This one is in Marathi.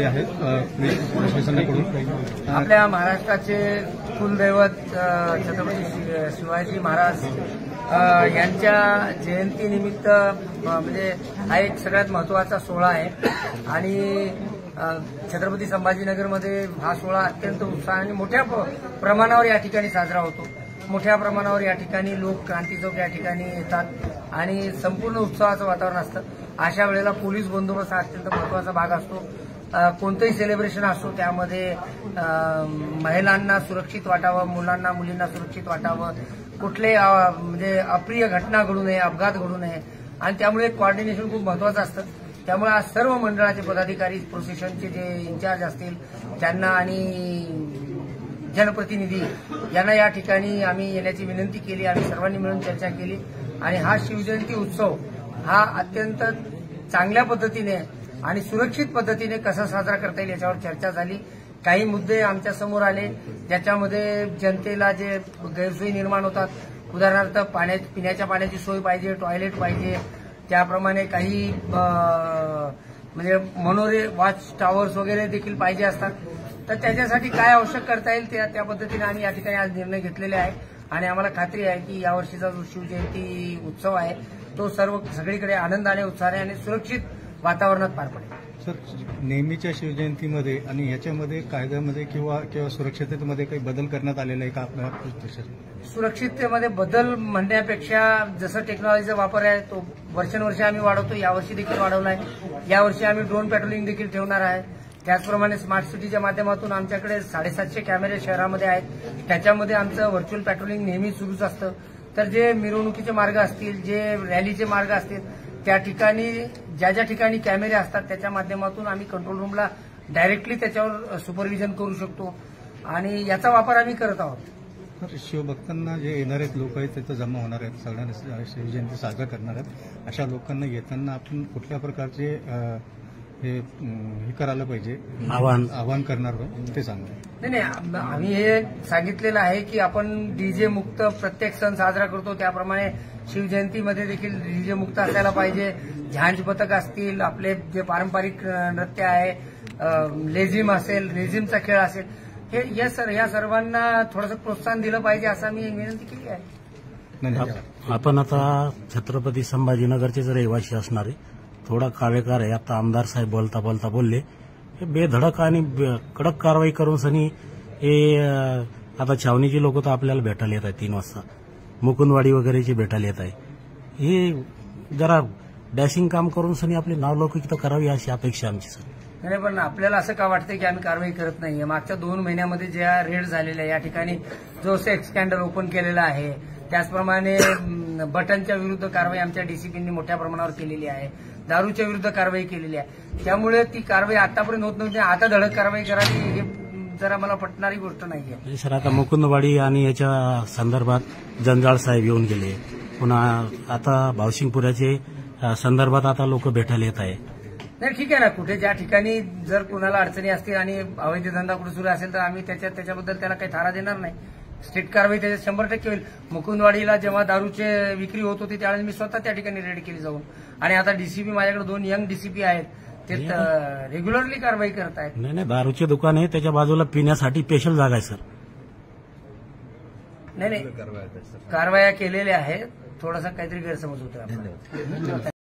झाली आहे प्रशासनाकडून। आपल्या महाराष्ट्राचे कुलदैवत छत्रपती शिवाजी महाराज यांच्या जयंतीनिमित्त म्हणजे हा एक सगळ्यात महत्त्वाचा सोहळा आहे आणि छत्रपती संभाजीनगरमध्ये हा सोहळा अत्यंत उत्साहाने मोठ्या प्रमाणावर या ठिकाणी साजरा होतो। मोठ्या प्रमाणावर या ठिकाणी लोक क्रांती चौक या ठिकाणी येतात आणि संपूर्ण उत्साहाचं वातावरण असतं। अशा वेळेला पोलीस बंदोबस्त हा अत्यंत महत्त्वाचा भाग असतो। कोणतंही सेलिब्रेशन असो त्यामध्ये महिलांना सुरक्षित वाटावं, मुलांना मुलींना सुरक्षित वाटावं, कुठले म्हणजे अप्रिय घटना घडू नये, अपघात घडू नये आणि त्यामुळे कोऑर्डिनेशन खूप महत्त्वाचं असतं। त्यामुळे आज सर्व मंडळाचे पदाधिकारी, प्रोसेशनचे जे इन्चार्ज असतील त्यांना आणि जनप्रतिनिधी यांना या ठिकाणी आम्ही येण्याची विनंती केली। आम्ही सर्वांनी मिळून चर्चा केली आणि हा शिवजयंती उत्सव हा अत्यंत चांगल्या पद्धतीने आणि सुरक्षित पद्धतीने कसा साजरा करता येईल याच्यावर चर्चा झाली। काही मुद्दे आमच्या समोर आले ज्याच्यामध्ये जनतेला जे गैरसोयी निर्माण होतात, उदाहरणार्थ पिण्याच्या पाण्याची सोय पाहिजे, टॉयलेट पाहिजे, त्याप्रमाणे काही म्हणजे मनोरे वॉच टावर्स वगैरे देखील पाहिजे असतात। तर त्याच्यासाठी काय आवश्यक करता येईल त्या पद्धतीने आम्ही या ठिकाणी आज निर्णय घेतलेले आहे आणि आम्हाला खात्री आहे की यावर्षीचा जो शिवजयंती उत्सव आहे तो सगळीकडे आनंदाने, उत्साहाने आणि सुरक्षित वातावरणात पार पडेल। सर, नेहमीच्या शिवजयंतीमध्ये आणि याच्यामध्ये कायद्यामध्ये किंवा सुरक्षिततेमध्ये काही बदल करण्यात आलेला आहे का आपल्या? सुरक्षिततेमध्ये बदल म्हणण्यापेक्षा जसं टेक्नॉलॉजीचा वापर आहे तो वर्षानुवर्ष आम्ही वाढवतो, यावर्षी देखील वाढवला आहे। यावर्षी आम्ही ड्रोन पॅट्रोलिंग देखील ठेवणार आहे। त्याचप्रमाणे स्मार्ट सिटीच्या माध्यमातून आमच्याकडे 750 कॅमेरे शहरामध्ये आहेत, त्याच्यामध्ये आमचं व्हर्च्युअल पॅट्रोलिंग नेहमी सुरूच असतं। तर जे मिरवणुकीचे मार्ग असतील, जे रॅलीचे मार्ग असतील, त्या ठिकाणी ज्या ठिकाणी कॅमेरे असतात त्याच्या माध्यमातून आम्ही कंट्रोल रूमला डायरेक्टली त्याच्यावर सुपरविजन करू शकतो आणि याचा वापर आम्ही करत आहोत। शिवभक्तांना जे येणारे लोक आहेत तिथं जमा होणार आहेत, सगळ्यांना शिवजयंती साजरा करणार आहेत, अशा लोकांना येताना आपण कुठल्या प्रकारचे हे करायला पाहिजे, आवाहन करणार ते सांगा। नाही, आम्ही हे सांगितलेलं आहे की आपण डीजे मुक्त प्रत्येक सण साजरा करतो, त्याप्रमाणे शिवजयंतीमध्ये देखील डीजे मुक्त असायला पाहिजे। झांज पथक असतील, आपले जे पारंपरिक नृत्य आहे, लेझिम असेल, रेझिमचा खेळ असेल, हे या सर्वांना थोडंसं प्रोत्साहन दिलं पाहिजे असं मी विनंती केली आहे। आपण आता छत्रपती संभाजीनगरचे जर रहिवासी असणारे थोडा कावेकार आहे। आता आमदार साहेब बोलता बोलले हे बेधडक आणि कडक कारवाई करून सनी हे आता छावणीची लोक तर आपल्याला भेटायला येत आहे 3 वाजता, मुकुंदवाडी वगैरेची भेटायला येत आहे। हे जरा डॅशिंग काम करून सनी आपले नावलौकिक तर करावी अशी अपेक्षा आमची सर। नाही, पण आपल्याला असं का वाटतं की आम्ही कारवाई करत नाहीये? मागच्या 2 महिन्यामध्ये ज्या रेड झालेल्या या ठिकाणी जो सेक्स स्कॅन्डल ओपन केलेला आहे, त्याचप्रमाणे बटनच्या विरुद्ध कारवाई आमच्या डीसीपींनी मोठ्या प्रमाणावर केलेली आहे, दारूच्या विरुद्ध कारवाई केलेली आहे। त्यामुळे ती कारवाई आतापर्यंत होत नव्हती, आता धडक कारवाई करावी हे जरा मला पटणारी गोष्ट नाहीये। सर, आता मुकुंदवाडी आणि याच्या संदर्भात जंजाळ साहेब येऊन गेले, पुन्हा आता भावसिंगपुराचे संदर्भात आता लोक भेटायला येत आहे। नाही, ठीक आहे ना, कुठे ज्या ठिकाणी जर कुणाला अडचणी असतील आणि अवैध धंदा कुठे सुरू असेल तर आम्ही त्याच्याबद्दल त्याला काही थारा देणार नाही। स्ट्रिक्ट कारवाई त्याच्यात 100% होईल। मुकुंदवाडीला जेव्हा दारूची विक्री होत होती त्यावेळेस मी स्वतः त्या ठिकाणी रेड केली जाऊन, आणि आता डीसीपी माझ्याकडे 2 यंग डीसीपी आहेत, ते रेग्युलरली कारवाई करत आहेत। नाही, दारूचे दुकान आहे त्याच्या बाजूला पिण्यासाठी स्पेशल जागा आहे सर। नाही, कारवाया केलेल्या आहेत, थोडासा काहीतरी गैरसमज होतो।